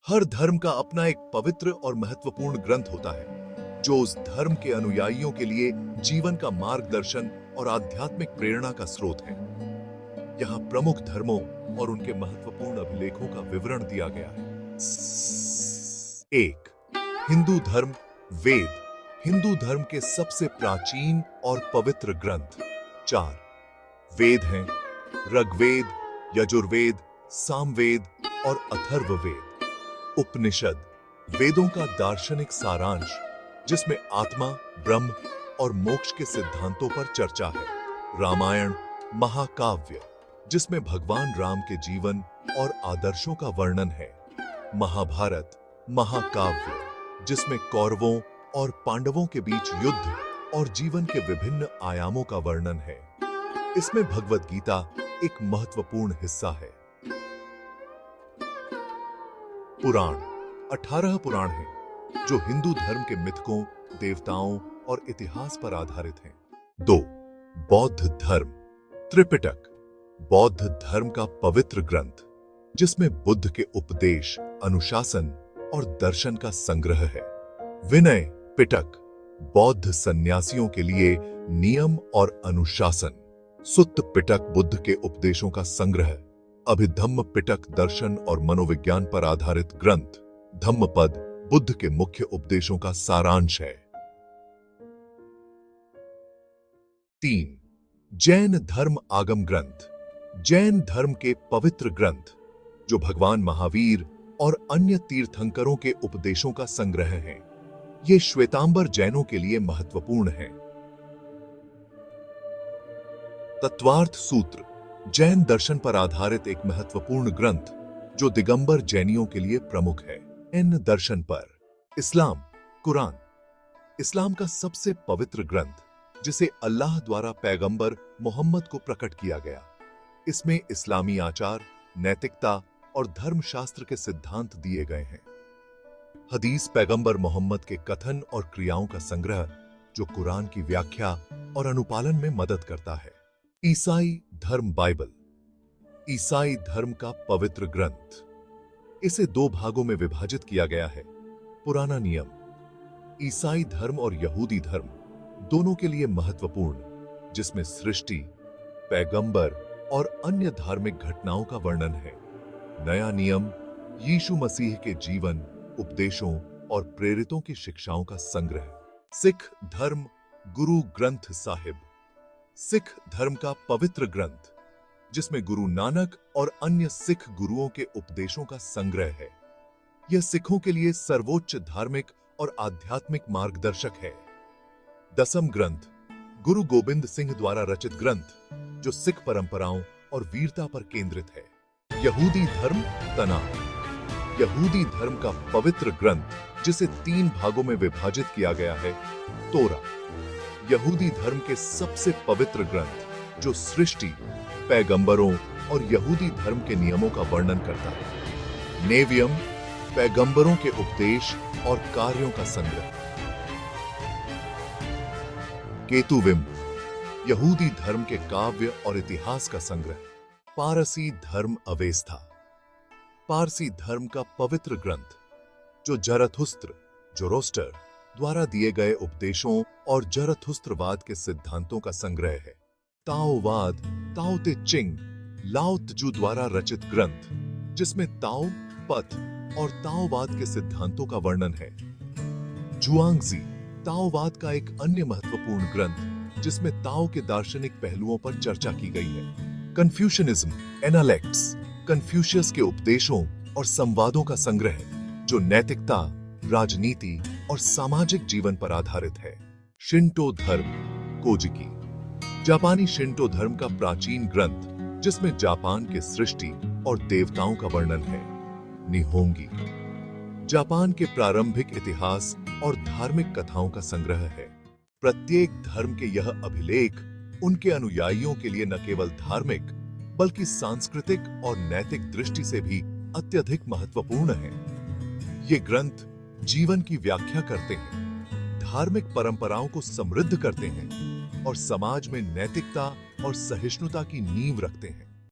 हर धर्म का अपना एक पवित्र और महत्वपूर्ण ग्रंथ होता है जो उस धर्म के अनुयायियों के लिए जीवन का मार्गदर्शन और आध्यात्मिक प्रेरणा का स्रोत है। यहाँ प्रमुख धर्मों और उनके महत्वपूर्ण अभिलेखों का विवरण दिया गया है। 1. हिंदू धर्म वेद, हिंदू धर्म के सबसे प्राचीन और पवित्र ग्रंथ। 4 वेद हैं ऋग्वेद, यजुर्वेद, सामवेद और अथर्ववेद। उपनिषद, वेदों का दार्शनिक सारांश जिसमें आत्मा, ब्रह्म और मोक्ष के सिद्धांतों पर चर्चा है। रामायण, महाकाव्य जिसमें भगवान राम के जीवन और आदर्शों का वर्णन है। महाभारत, महाकाव्य जिसमें कौरवों और पांडवों के बीच युद्ध और जीवन के विभिन्न आयामों का वर्णन है। इसमें भगवद गीता एक महत्वपूर्ण हिस्सा है। पुराण, 18 पुराण हैं जो हिंदू धर्म के मिथकों, देवताओं और इतिहास पर आधारित हैं। 2. बौद्ध धर्म त्रिपिटक, बौद्ध धर्म का पवित्र ग्रंथ जिसमें बुद्ध के उपदेश, अनुशासन और दर्शन का संग्रह है। विनय पिटक, बौद्ध सन्यासियों के लिए नियम और अनुशासन। सुत्त पिटक, बुद्ध के उपदेशों का संग्रह। अभिधम्म पिटक, दर्शन और मनोविज्ञान पर आधारित ग्रंथ। धम्मपद, बुद्ध के मुख्य उपदेशों का सारांश है। 3. जैन धर्म आगम ग्रंथ, जैन धर्म के पवित्र ग्रंथ जो भगवान महावीर और अन्य तीर्थंकरों के उपदेशों का संग्रह हैं। ये श्वेतांबर जैनों के लिए महत्वपूर्ण हैं। तत्वार्थ सूत्र, जैन दर्शन पर आधारित एक महत्वपूर्ण ग्रंथ जो दिगंबर जैनियों के लिए प्रमुख है। इन दर्शन पर इस्लाम, कुरान, इस्लाम का सबसे पवित्र ग्रंथ जिसे अल्लाह द्वारा पैगंबर मोहम्मद को प्रकट किया गया। इसमें इस्लामी आचार, नैतिकता और धर्मशास्त्र के सिद्धांत दिए गए हैं। हदीस, पैगंबर मोहम्मद के कथन और क्रियाओं का संग्रह जो कुरान की व्याख्या और अनुपालन में मदद करता है। ईसाई धर्म बाइबल, ईसाई धर्म का पवित्र ग्रंथ, इसे 2 भागों में विभाजित किया गया है। पुराना नियम, ईसाई धर्म और यहूदी धर्म दोनों के लिए महत्वपूर्ण, जिसमें सृष्टि, पैगंबर और अन्य धार्मिक घटनाओं का वर्णन है। नया नियम, यीशु मसीह के जीवन, उपदेशों और प्रेरितों की शिक्षाओं का संग्रह। सिख धर्म गुरु ग्रंथ साहिब, सिख धर्म का पवित्र ग्रंथ जिसमें गुरु नानक और अन्य सिख गुरुओं के उपदेशों का संग्रह है। यह सिखों के लिए सर्वोच्च धार्मिक और आध्यात्मिक मार्गदर्शक है। दसम ग्रंथ, गुरु गोबिंद सिंह द्वारा रचित ग्रंथ जो सिख परंपराओं और वीरता पर केंद्रित है। यहूदी धर्म तनाख, यहूदी धर्म का पवित्र ग्रंथ जिसे 3 भागों में विभाजित किया गया है। तोरा, यहूदी धर्म के सबसे पवित्र ग्रंथ जो सृष्टि, पैगंबरों और यहूदी धर्म के नियमों का वर्णन करता है। नेवियम, पैगंबरों के उपदेश और कार्यों का संग्रह। केतुविम, यहूदी धर्म के काव्य और इतिहास का संग्रह। पारसी धर्म अवेस्था, पारसी धर्म का पवित्र ग्रंथ जो जरथुस्त्र, जोरोस्टर द्वारा दिए गए उपदेशों और जरथुस्त्रवाद के सिद्धांतों का संग्रह है। ताओवाद, ताओ ते चिंग, लाओ त्जू द्वारा रचित ग्रंथ जिसमें ताओ, पथ और ताओवाद के सिद्धांतों का वर्णन है। जुआंगजी, ताओवाद का एक अन्य महत्वपूर्ण ग्रंथ जिसमें ताओ के दार्शनिक पहलुओं पर चर्चा की गई है। कन्फ्यूशनिज्म, एनालेक्ट्स, कन्फ्यूशियस के उपदेशों और संवादों का संग्रह जो नैतिकता, राजनीति और सामाजिक जीवन पर आधारित है। शिंटो धर्म कोजिकी, जापानी शिंटो धर्म का प्राचीन ग्रंथ जिसमें जापान के सृष्टि और देवताओं का वर्णन है। निहोंगी, जापान के प्रारंभिक इतिहास और धार्मिक कथाओं का संग्रह है। प्रत्येक धर्म के यह अभिलेख उनके अनुयायियों के लिए न केवल धार्मिक बल्कि सांस्कृतिक और नैतिक दृष्टि से भी अत्यधिक महत्वपूर्ण है। ये ग्रंथ जीवन की व्याख्या करते हैं, धार्मिक परंपराओं को समृद्ध करते हैं और समाज में नैतिकता और सहिष्णुता की नींव रखते हैं।